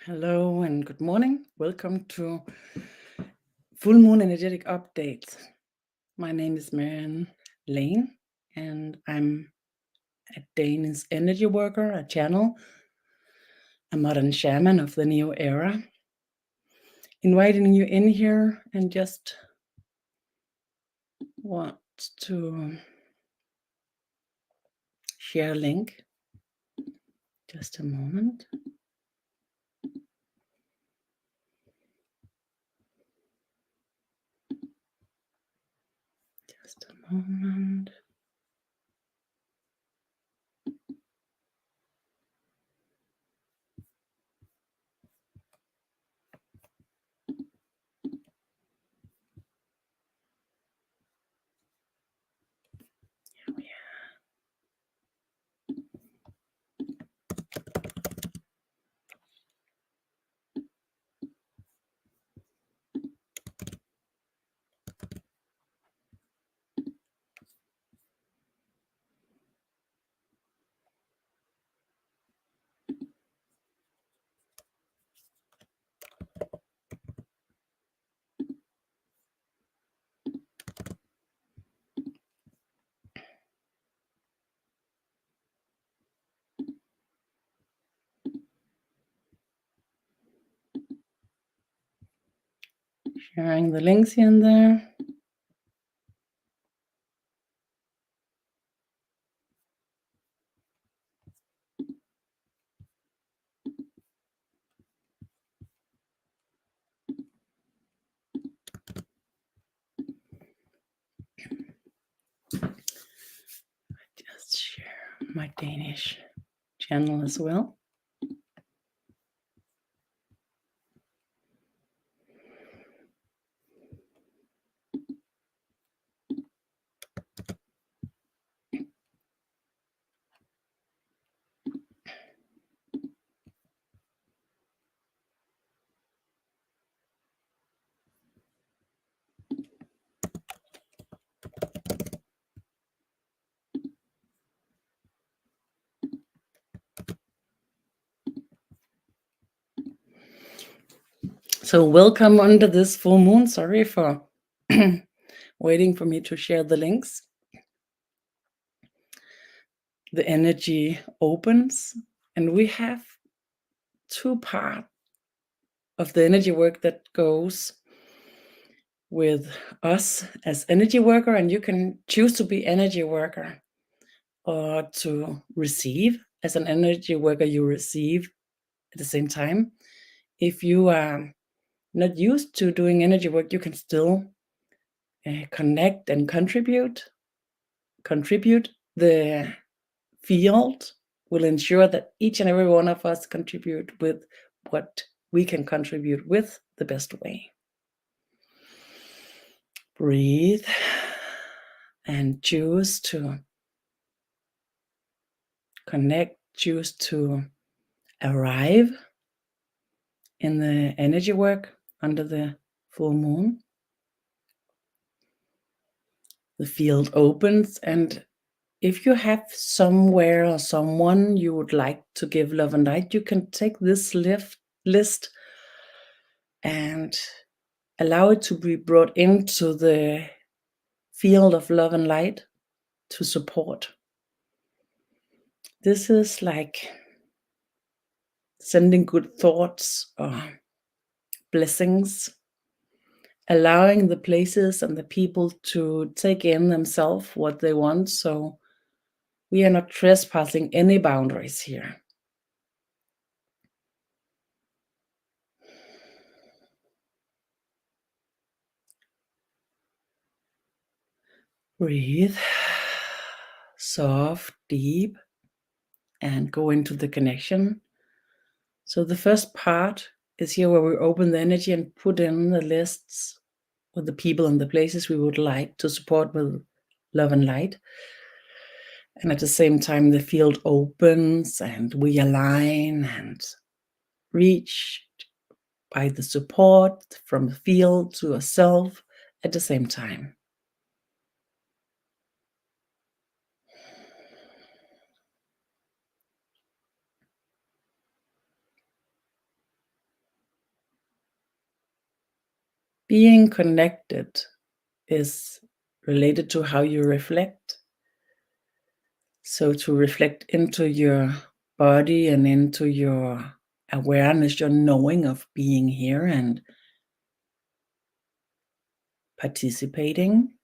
Hello and good morning. Welcome to Full Moon Energetic Updates. My name is Marianne Lane and I'm a Danish energy worker, a channel, a modern shaman of the new era. Inviting you in here and just want to share a link. Just a moment. Just a moment. Here we are. Sharing the links here and there. Just share my Danish channel as well. So welcome under this full moon. Sorry for waiting for me to share the links. The energy opens and we have two parts of the energy work that goes with us as energy worker, and you can choose to be energy worker or to receive. As an energy worker, you receive at the same time. If you are not used to doing energy work, you can still connect and contribute. The field will ensure that each and every one of us contribute with what we can contribute with the best way. Breathe and choose to connect, choose to arrive in the energy work under the full moon. The field opens, and if you have somewhere or someone you would like to give love and light, you can take this list and allow it to be brought into the field of love and light to support. This is like sending good thoughts or blessings, allowing the places and the people to take in themselves what they want. So we are not trespassing any boundaries here. Breathe, soft, deep, and go into the connection. So the first part is here where we open the energy and put in the lists with the people and the places we would like to support with love and light. And at the same time, the field opens and we align and reach by the support from the field to ourselves at the same time. Being connected is related to how you reflect. So to reflect into your body and into your awareness, your knowing of being here and participating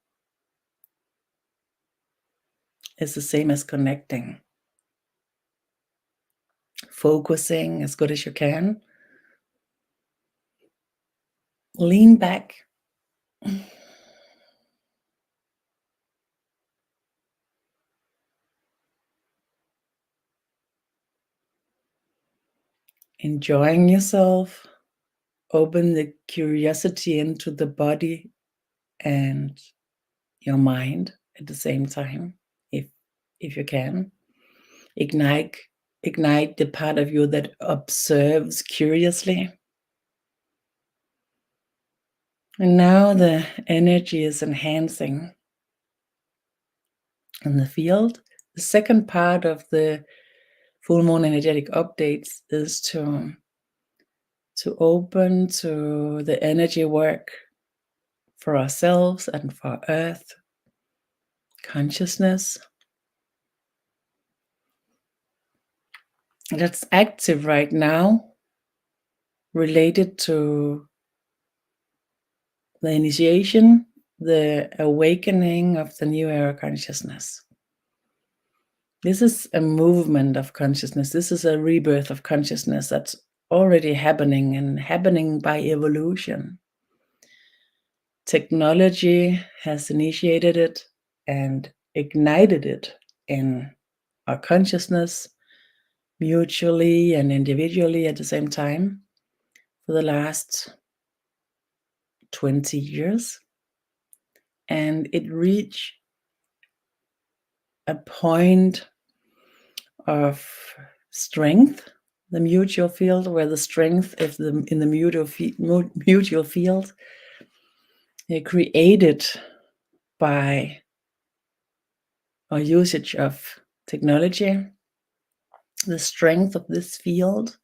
is the same as connecting. Focusing as good as you can. Lean back. Enjoying yourself. Open the curiosity into the body and your mind at the same time, if you can. Ignite the part of you that observes curiously. And now the energy is enhancing in the field. The second part of the full moon energetic updates is to open to the energy work for ourselves and for Earth consciousness that's active right now, related to the initiation, the awakening of the new era consciousness. This is a movement of consciousness. This is a rebirth of consciousness that's already happening, and happening by evolution. Technology has initiated it and ignited it in our consciousness, mutually and individually at the same time, for the last 20 years. And it reached a point of strength, the mutual field, where the strength in the mutual field created by our usage of technology, the strength of this field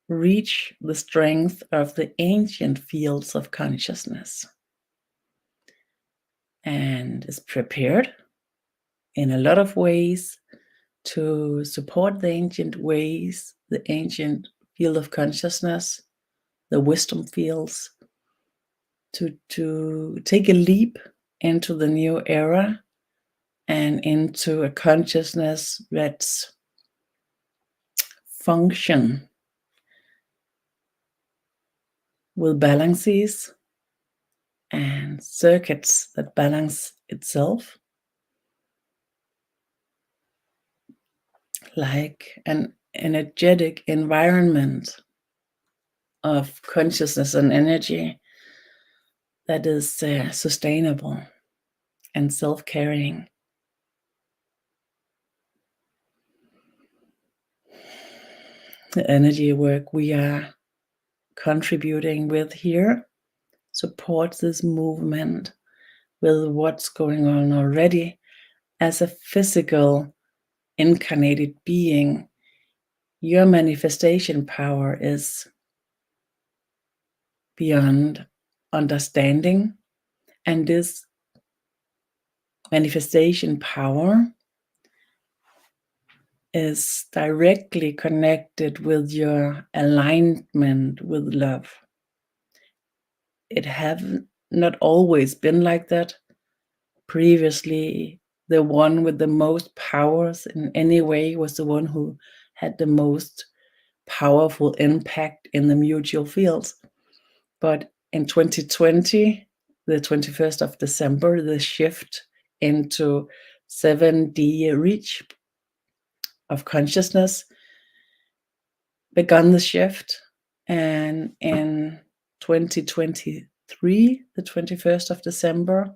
reach the strength of the ancient fields of consciousness, and is prepared in a lot of ways to support the ancient ways, the ancient field of consciousness, the wisdom fields, to take a leap into the new era and into a consciousness that's function with balances and circuits that balance itself, like an energetic environment of consciousness and energy that is sustainable and self-carrying. The energy work we are contributing with here supports this movement with what's going on already. As a physical incarnated being, your manifestation power is beyond understanding, and this manifestation power is directly connected with your alignment with love. It have not always been like that. Previously, the one with the most powers in any way was the one who had the most powerful impact in the mutual fields. But in 2020, the 21st of December, the shift into 7D reach of consciousness began the shift. And in 2023, the 21st of December,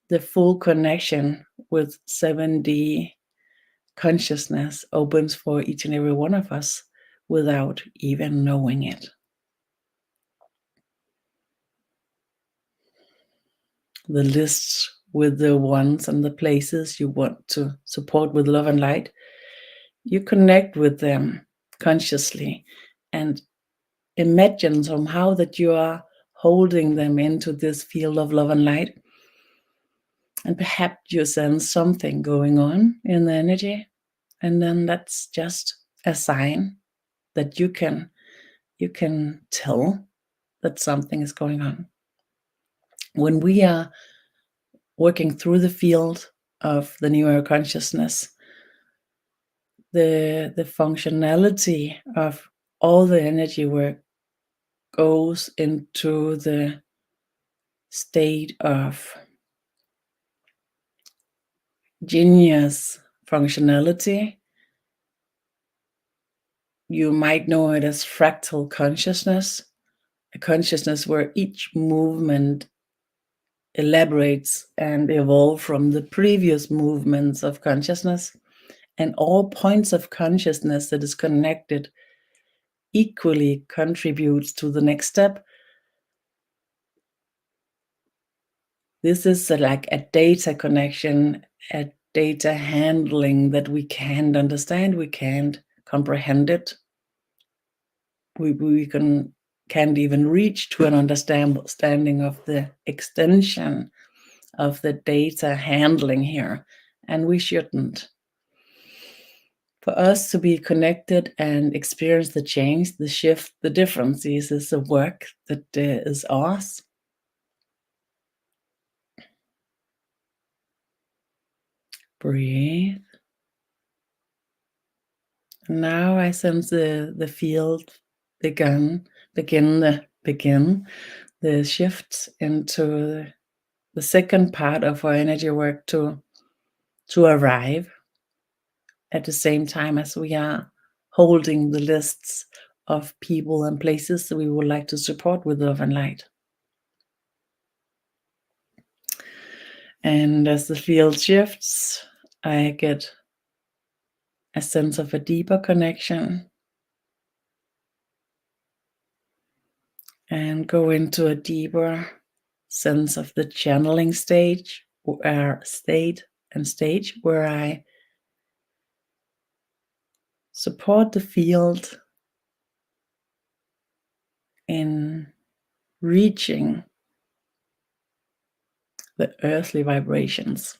the full connection with 7D consciousness opens for each and every one of us without even knowing it. The lists with the ones and the places you want to support with love and light, you connect with them consciously and imagine somehow that you are holding them into this field of love and light. And perhaps you sense something going on in the energy, and then that's just a sign that you can tell that something is going on. When we are working through the field of the newer consciousness, the functionality of all the energy work goes into the state of genius functionality. You might know it as fractal consciousness, a consciousness where each movement elaborates and evolves from the previous movements of consciousness, and all points of consciousness that is connected equally contributes to the next step. This is like a data connection, a data handling that we can't understand, we can't comprehend it. We can't even reach to an understanding of the extension of the data handling here, and we shouldn't. For us to be connected and experience the change, the shift, the differences is a work that is ours. Breathe. Now I sense the field begin the shifts into the second part of our energy work to arrive at the same time as we are holding the lists of people and places that we would like to support with love and light. And as the field shifts, I get a sense of a deeper connection and go into a deeper sense of the channeling stage where I support the field in reaching the earthly vibrations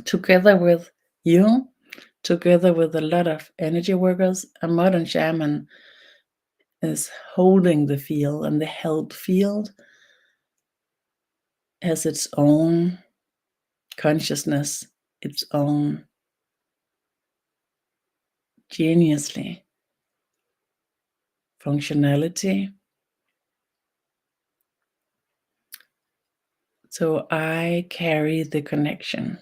together with you, together with a lot of energy workers. A modern shaman is holding the field, and the held field has its own consciousness, its own geniusly functionality. So I carry the connection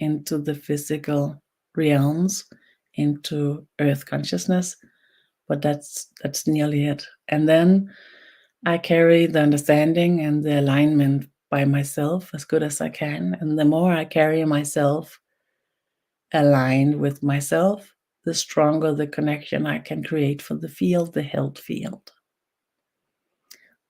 into the physical realms, into earth consciousness, but that's nearly it. And then I carry the understanding and the alignment by myself as good as I can. And the more I carry myself aligned with myself, the stronger the connection I can create for the field, the held field.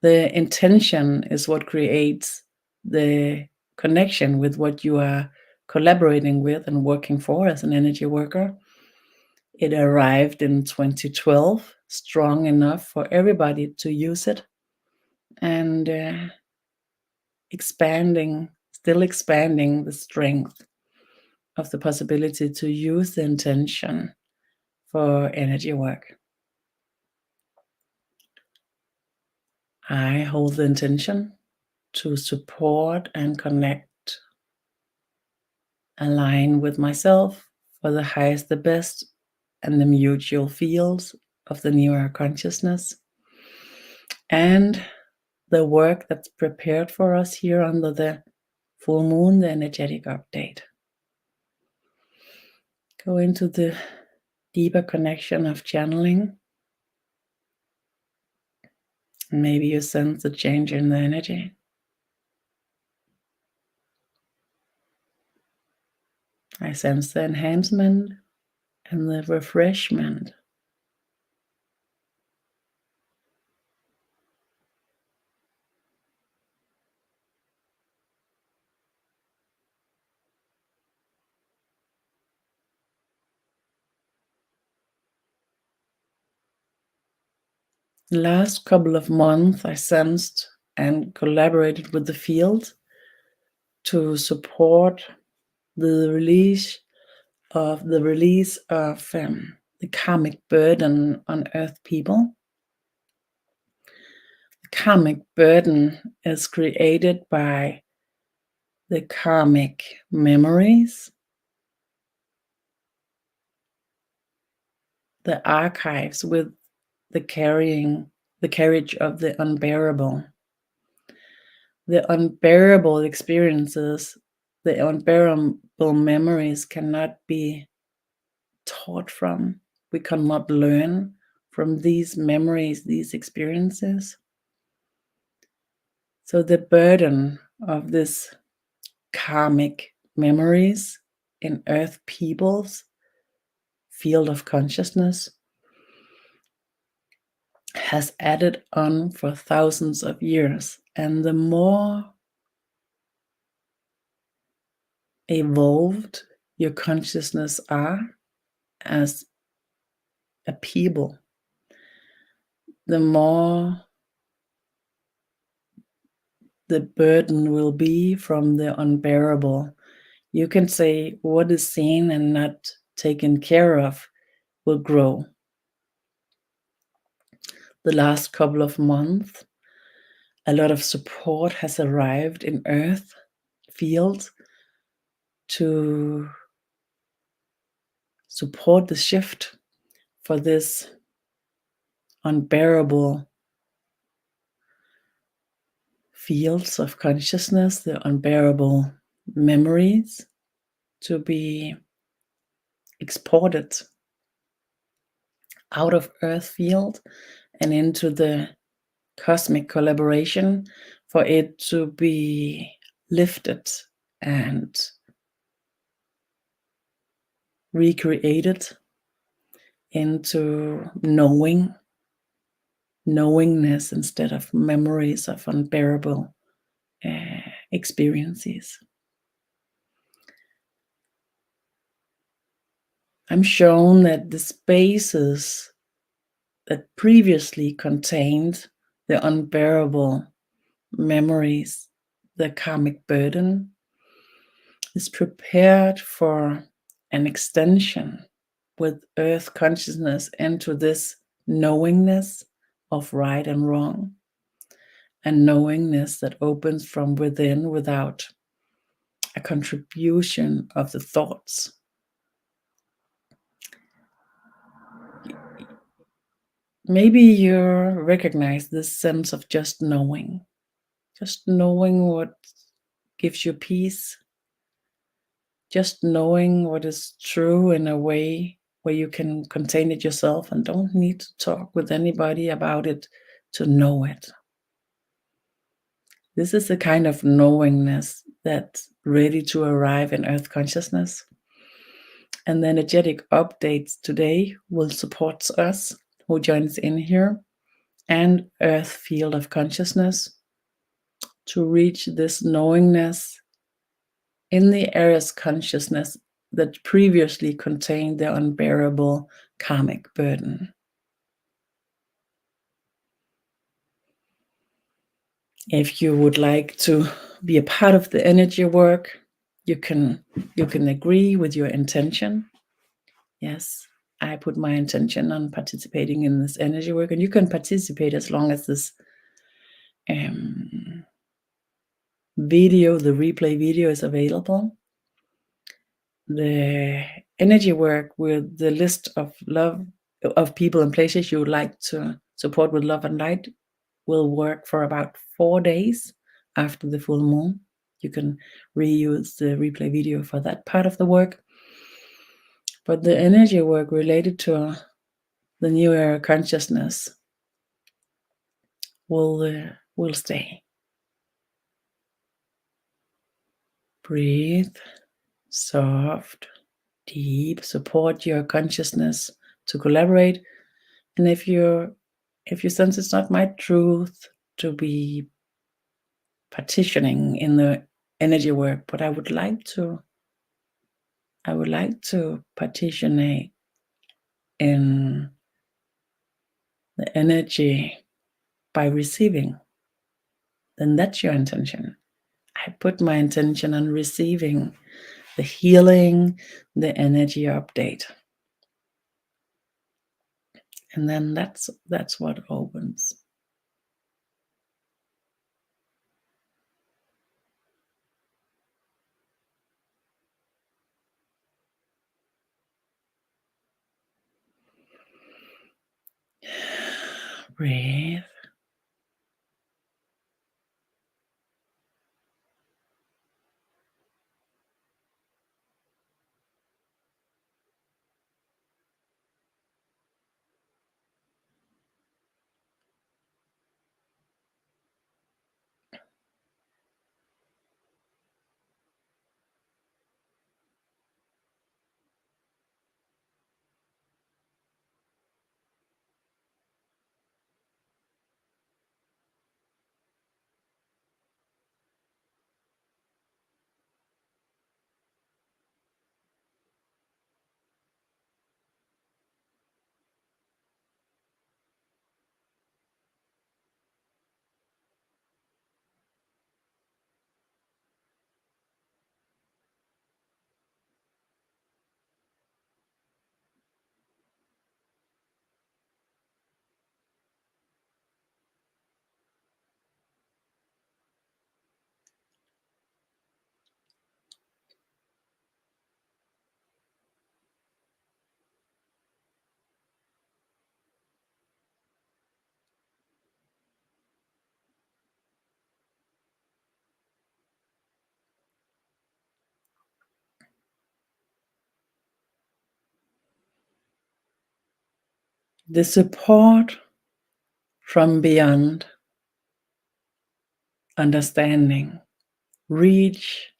The intention is what creates the connection with what you are collaborating with and working for as an energy worker. It arrived in 2012, strong enough for everybody to use it, and still expanding the strength of the possibility to use the intention for energy work. I hold the intention to support and connect, align with myself for the highest, the best, and the mutual fields of the newer consciousness, and the work that's prepared for us here under the full moon, the energetic update. Go into the deeper connection of channeling. Maybe you sense the change in the energy. I sense the enhancement and the refreshment. The last couple of months, I sensed and collaborated with the field to support the release of the karmic burden on Earth people. The karmic burden is created by the karmic memories, the archives with the carriage of the unbearable experiences, the unbearable memories cannot be taught from. We cannot learn from these memories, these experiences. So the burden of this karmic memories in Earth people's field of consciousness has added on for thousands of years. And the more evolved your consciousness are as a people, the more the burden will be from the unbearable. You can say what is seen and not taken care of will grow. The last couple of months, a lot of support has arrived in Earth fields to support the shift for this unbearable fields of consciousness, the unbearable memories to be exported out of Earth field and into the cosmic collaboration, for it to be lifted and recreated into knowingness instead of memories of unbearable experiences. I'm shown that the spaces that previously contained the unbearable memories, the karmic burden, is prepared for an extension with Earth consciousness into this knowingness of right and wrong, and knowingness that opens from within without a contribution of the thoughts. Maybe you recognize this sense of just knowing what gives you peace, just knowing what is true in a way where you can contain it yourself and don't need to talk with anybody about it to know it. This is the kind of knowingness that's ready to arrive in Earth consciousness. And the energetic updates today will support us who joins in here and Earth field of consciousness to reach this knowingness in the area's consciousness that previously contained the unbearable karmic burden. If you would like to be a part of the energy work, you can agree with your intention. Yes, I put my intention on participating in this energy work, and you can participate as long as this video, the replay video, is available. The energy work with the list of people and places you would like to support with love and light will work for about 4 days after the full moon. You can reuse the replay video for that part of the work. But the energy work related to the new era consciousness will stay. Breathe, soft, deep, support your consciousness to collaborate. And if you sense it's not my truth to be partitioning in the energy work, but I would like to partitionate in the energy by receiving, then that's your intention. I put my intention on receiving the healing, the energy update. And then that's what opens. Breathe. The support from beyond understanding reach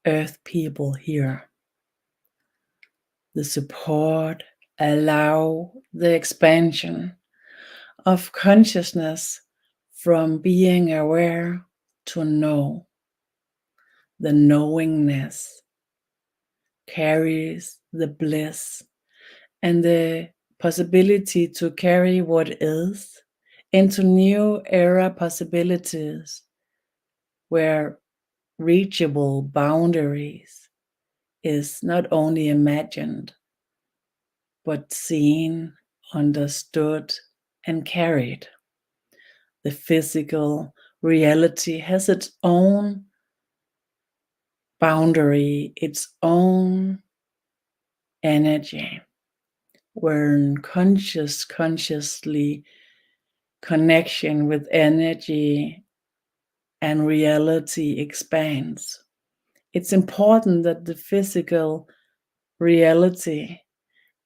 earth people here. The support allow the expansion of consciousness from being aware to know. The knowingness carries the bliss and the possibility to carry what is into new era possibilities where reachable boundaries is not only imagined but seen, understood, and carried. The physical reality has its own boundary, its own energy, where consciously connection with energy and reality expands. It's important that the physical reality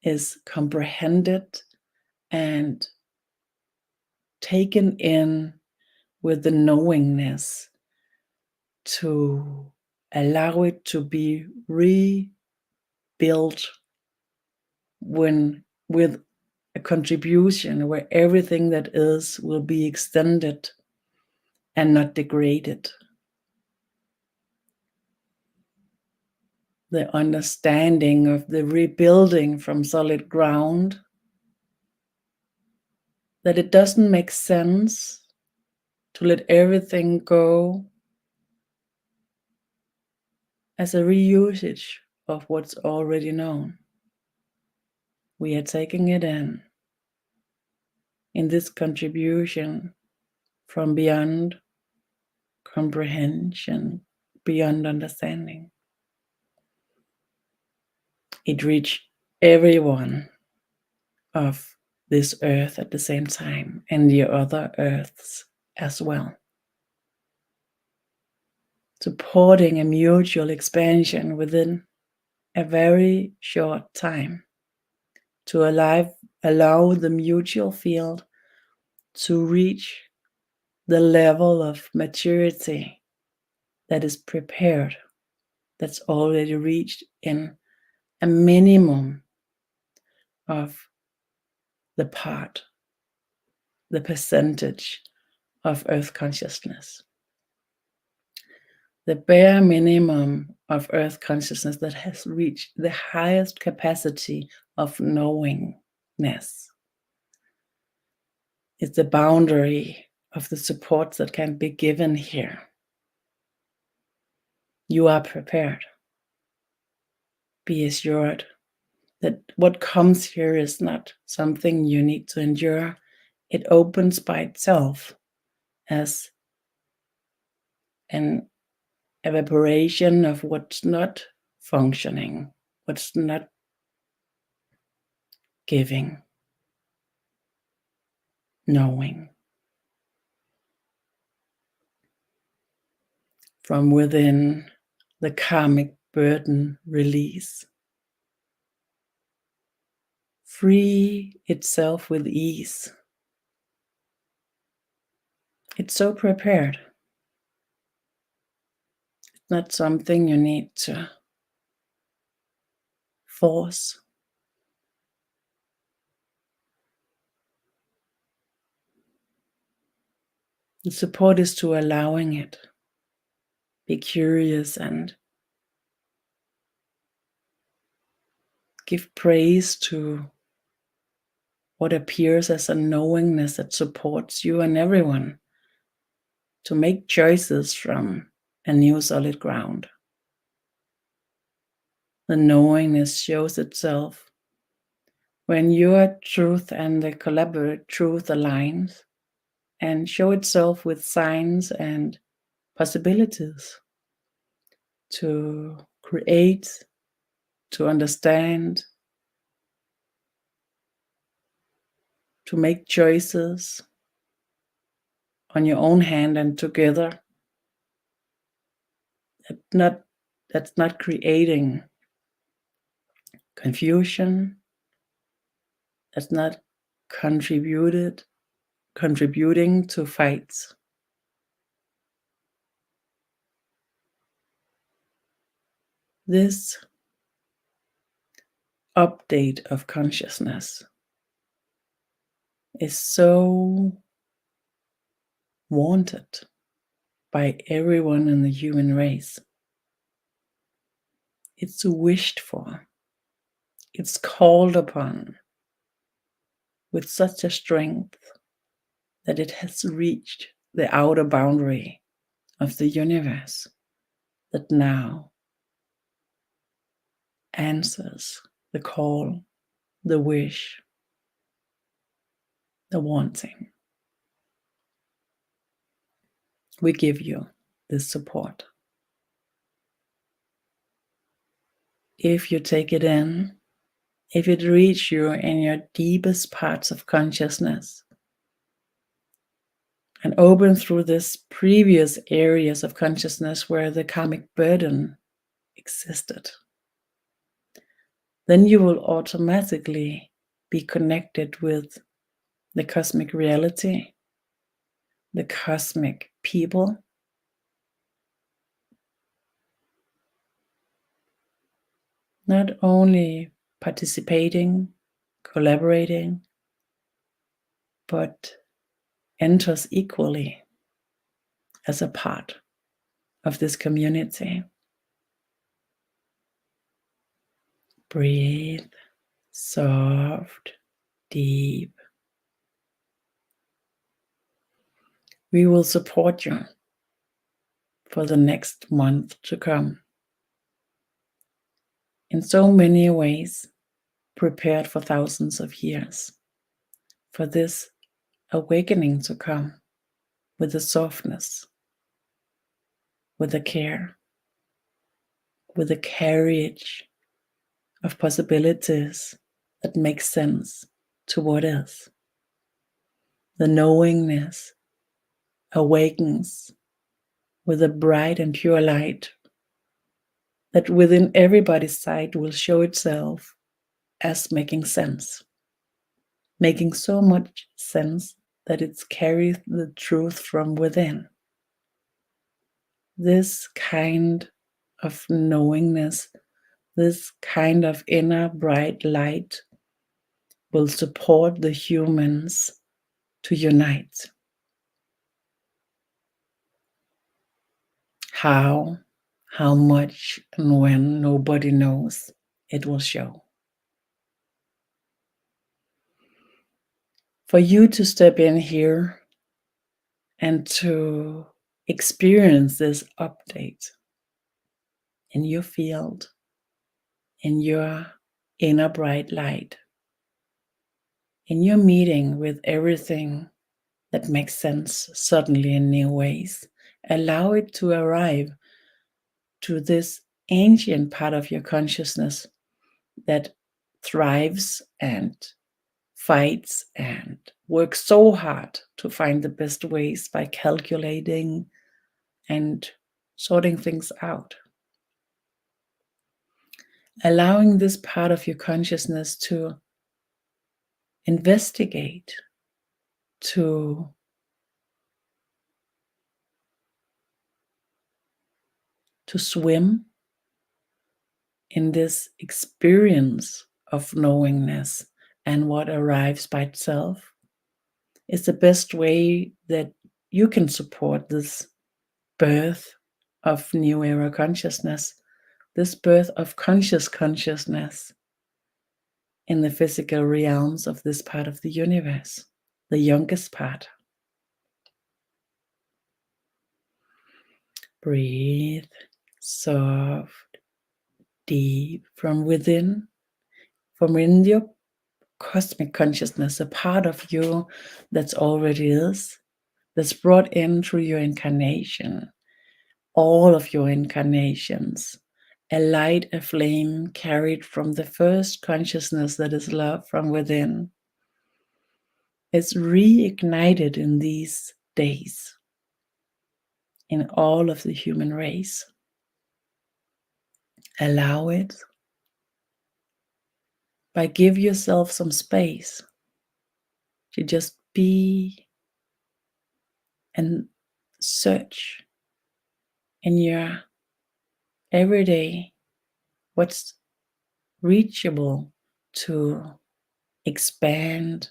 is comprehended and taken in with the knowingness to allow it to be rebuilt when with a contribution where everything that is will be extended and not degraded. The understanding of the rebuilding from solid ground, that it doesn't make sense to let everything go as a reusage of what's already known. We are taking it in this contribution from beyond comprehension, beyond understanding. It reached everyone of this earth at the same time and the other earths as well, supporting a mutual expansion within a very short time to allow the mutual field to reach the level of maturity that is prepared, that's already reached in a minimum of the percentage of earth consciousness. The bare minimum of earth consciousness that has reached the highest capacity of knowingness is the boundary of the support that can be given here. You are prepared. Be assured that what comes here is not something you need to endure. It opens by itself as an evaporation of what's not functioning, what's not giving, knowing. From within, the karmic burden release. Free itself with ease. It's so prepared. It's not something you need to force. The support is to allowing it. Be curious and give praise to what appears as a knowingness that supports you and everyone to make choices from a new solid ground. The knowingness shows itself when your truth and the collaborative truth aligns, and show itself with signs and possibilities to create, to understand, to make choices on your own hand and together. That's not creating confusion. That's not contributing to fights. This update of consciousness is so wanted by everyone in the human race. It's wished for. It's called upon with such a strength that it has reached the outer boundary of the universe that now answers the call, the wish, the wanting. We give you this support. If you take it in, if it reaches you in your deepest parts of consciousness, and open through this previous areas of consciousness where the karmic burden existed, then you will automatically be connected with the cosmic reality, the cosmic people, not only participating, collaborating, but enters equally as a part of this community. Breathe, soft, deep. We will support you for the next month to come. In so many ways, prepared for thousands of years, for this awakening to come with the softness, with the care, with the carriage of possibilities that make sense to what is. The knowingness awakens with a bright and pure light that within everybody's sight will show itself as making sense, making so much sense that it carries the truth from within. This kind of knowingness, this kind of inner bright light will support the humans to unite. How much, and when, nobody knows. It will show. for you to step in here and to experience this update in your field, in your inner bright light, in your meeting with everything that makes sense suddenly in new ways. Allow it to arrive to this ancient part of your consciousness that thrives and fights and works so hard to find the best ways by calculating and sorting things out. Allowing this part of your consciousness to investigate, to swim in this experience of knowingness and what arrives by itself is the best way that you can support this birth of new era consciousness, this birth of consciousness in the physical realms of this part of the universe, the youngest part. Breathe soft, deep from within your cosmic consciousness, a part of you that's already is, that's brought in through your incarnation, all of your incarnations, a light, a flame carried from the first consciousness that is love from within. It's reignited in these days in all of the human race. Allow it, but give yourself some space to just be and search in your everyday what's reachable to expand,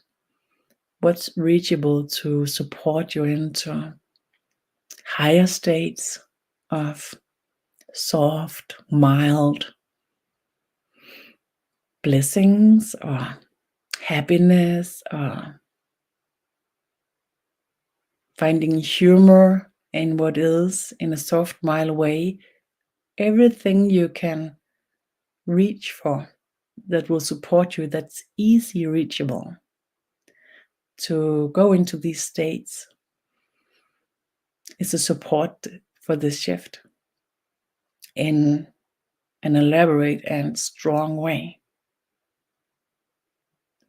what's reachable to support you into higher states of soft, mild blessings or happiness, or finding humor in what is in a soft, mild way. Everything you can reach for that will support you, that's easy reachable, to go into these states is a support for this shift in an elaborate and strong way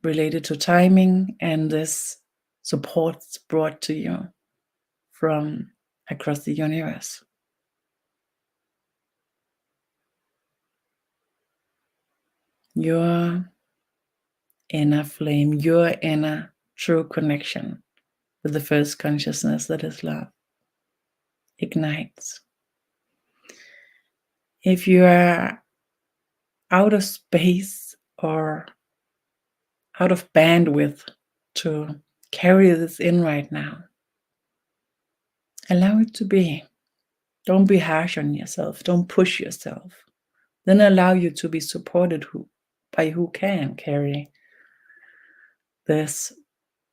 related to timing, and this support is brought to you from across the universe. Your inner flame, your inner true connection with the first consciousness that is love ignites. If you are out of space or out of bandwidth to carry this in right now, allow it to be. Don't be harsh on yourself. Don't push yourself. Then allow you to be supported by who can carry this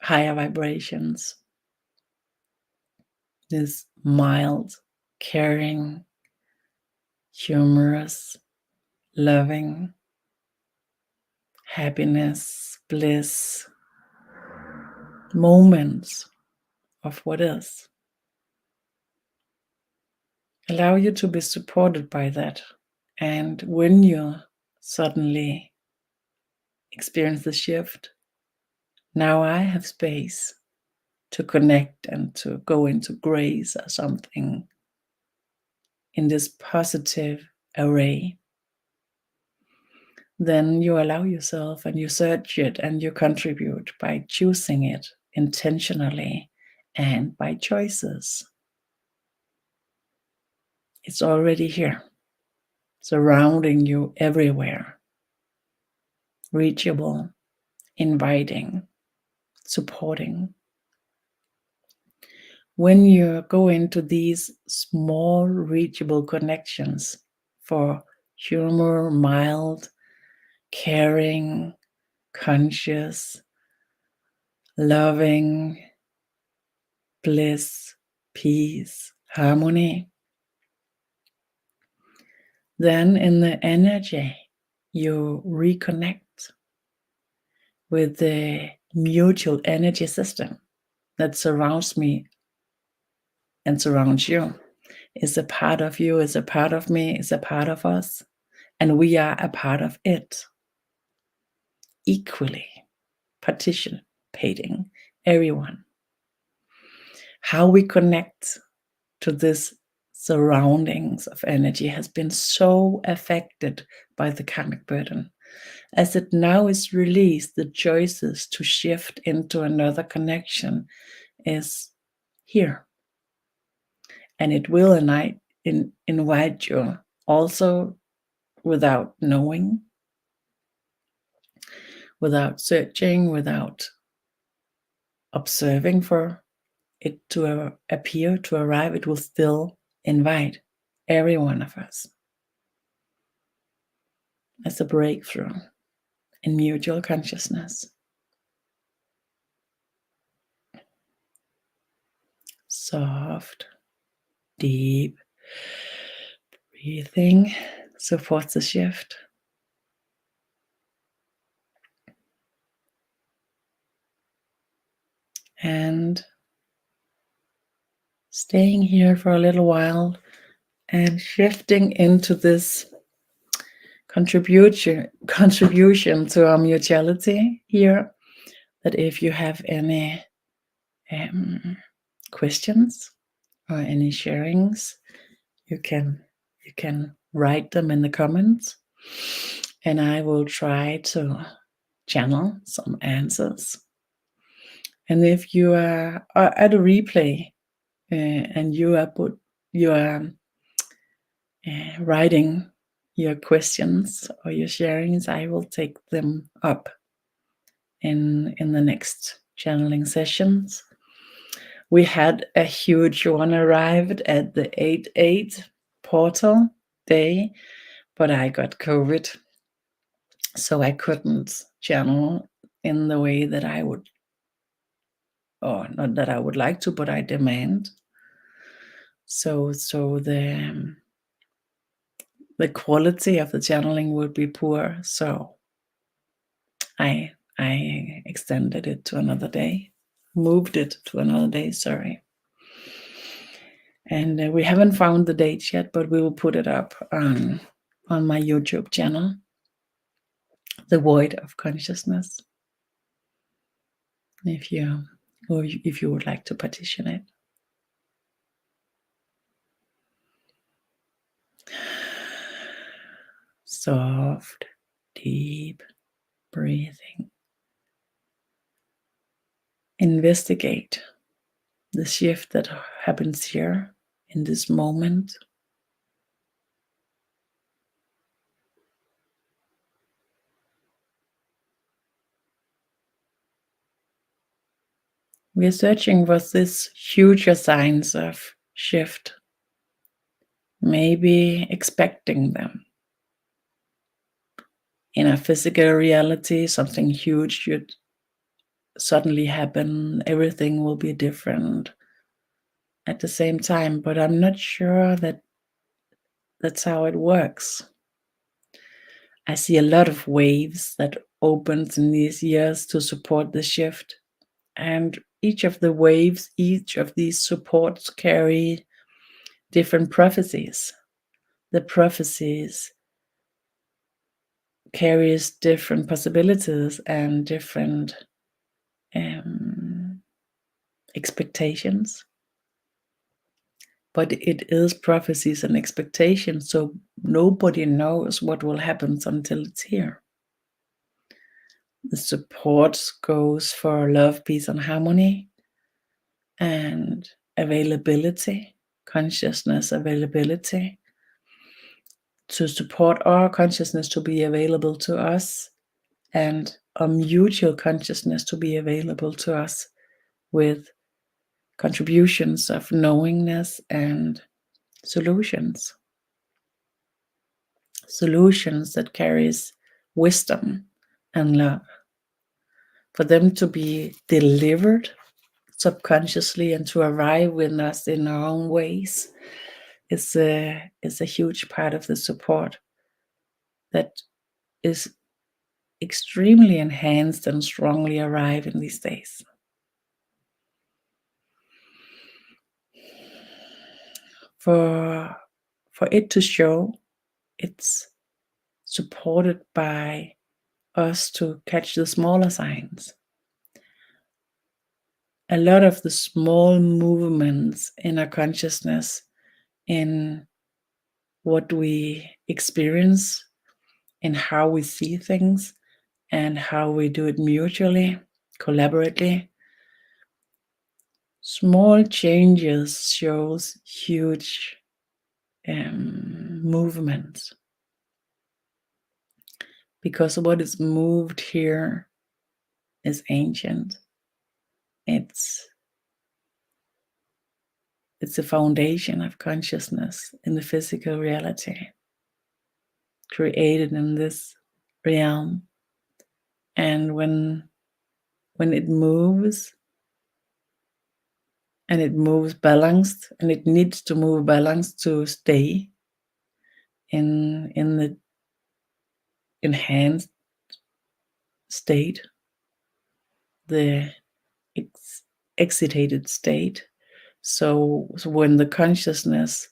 higher vibrations, this mild, caring, humorous, loving, happiness, bliss, moments of what is. Allow you to be supported by that. And when you suddenly experience the shift, now I have space to connect and to go into grace or something in this positive array, then you allow yourself and you search it and you contribute by choosing it intentionally and by choices. It's already here, surrounding you everywhere, reachable, inviting, supporting. When you go into these small, reachable connections for humor, mild, caring, conscious, loving, bliss, peace, harmony. Then in the energy, you reconnect with the mutual energy system that surrounds me and surrounds you. Is a part of you, is a part of me, is a part of us, and we are a part of it. Equally participating, everyone. How we connect to this surroundings of energy has been so affected by the karmic burden. As it now is released, the choices to shift into another connection is here. And it will invite you also without knowing, without searching, without observing for it to appear, to arrive. It will still invite every one of us as a breakthrough in mutual consciousness. Soft, deep breathing supports the shift. And staying here for a little while and shifting into this contribution to our mutuality here, that if you have any questions or any sharings, you can write them in the comments, and I will try to channel some answers. And if you are at a replay and you are writing your questions or your sharings, I will take them up in the next channeling sessions. We had a huge one arrived at the 8/8 portal day, but I got COVID, so I couldn't channel in the way that I would, or not that I would like to, but I demand. So the quality of the channeling would be poor. So I extended it to another day, moved it to another day, sorry. And we haven't found the dates yet, but we will put it up on my YouTube channel, The Void of Consciousness, if you would like to participate. Soft, deep breathing. Investigate the shift that happens here in this moment. We are searching for this future signs of shift, maybe expecting them. In a physical reality, something huge should suddenly happen. Everything will be different at the same time, but I'm not sure that that's how it works. I see a lot of waves that opens in these years to support the shift, and each of the waves, each of these supports carry different prophecies. The prophecies carries different possibilities and different expectations. But it is prophecies and expectations, so nobody knows what will happen until it's here. The support goes for love, peace, and harmony, and availability, consciousness availability, to support our consciousness to be available to us, and a mutual consciousness to be available to us with contributions of knowingness and solutions that carries wisdom and love. for them to be delivered subconsciously and to arrive with us in our own ways is a huge part of the support that is extremely enhanced and strongly arrive in these days. For it to show, it's supported by us to catch the smaller signs. A lot of the small movements in our consciousness, in what we experience, in how we see things, and how we do it mutually, collaboratively. Small changes shows huge movements, because what is moved here is ancient. It's the foundation of consciousness in the physical reality, created in this realm. And when it moves, and it moves balanced, and it needs to move balanced to stay in the enhanced state, the excitated state. So when the consciousness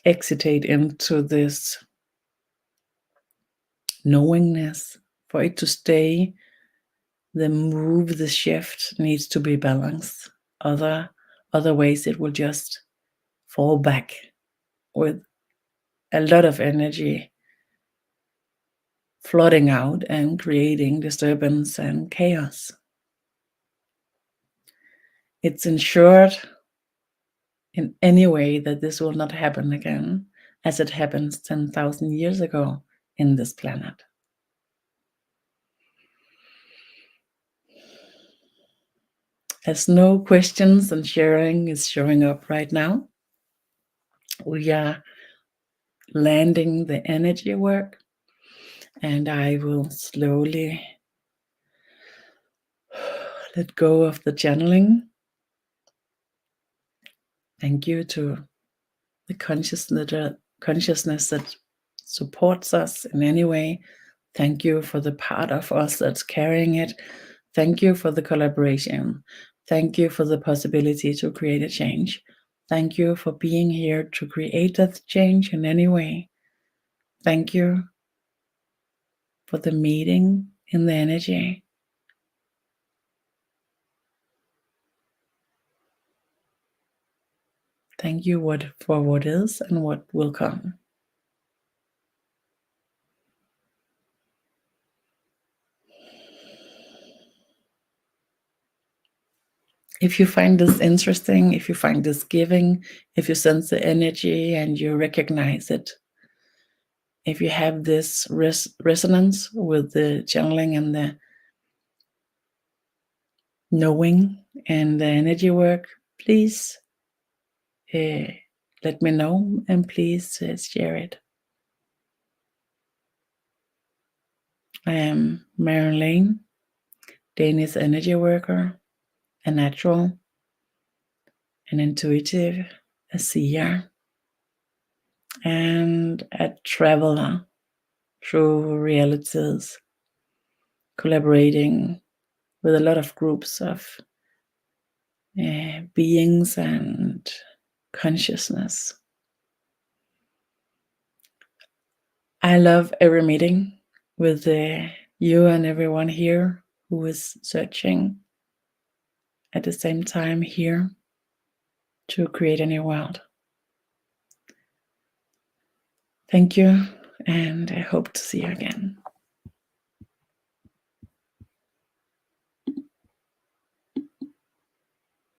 excitate into this knowingness, for it to stay, the move, the shift needs to be balanced. Otherwise it will just fall back with a lot of energy flooding out and creating disturbance and chaos. It's ensured in any way that this will not happen again, as it happens 10,000 years ago in this planet. As no questions and sharing is showing up right now, we are landing the energy work, and I will slowly let go of the channeling. Thank you to the consciousness that supports us in any way. Thank you for the part of us that's carrying it. Thank you for the collaboration. Thank you for the possibility to create a change. Thank you for being here to create that change in any way. Thank you for the meeting in the energy. Thank you for what is and what will come. If you find this interesting, if you find this giving, if you sense the energy and you recognize it, if you have this resonance with the channeling and the knowing and the energy work, please let me know, and please share it. I am Marianne Lane, Danish energy worker, a natural, an intuitive, a seer, and a traveler through realities, collaborating with a lot of groups of beings and consciousness. I love every meeting with you and everyone here who is searching at the same time here to create a new world. Thank you, and I hope to see you again.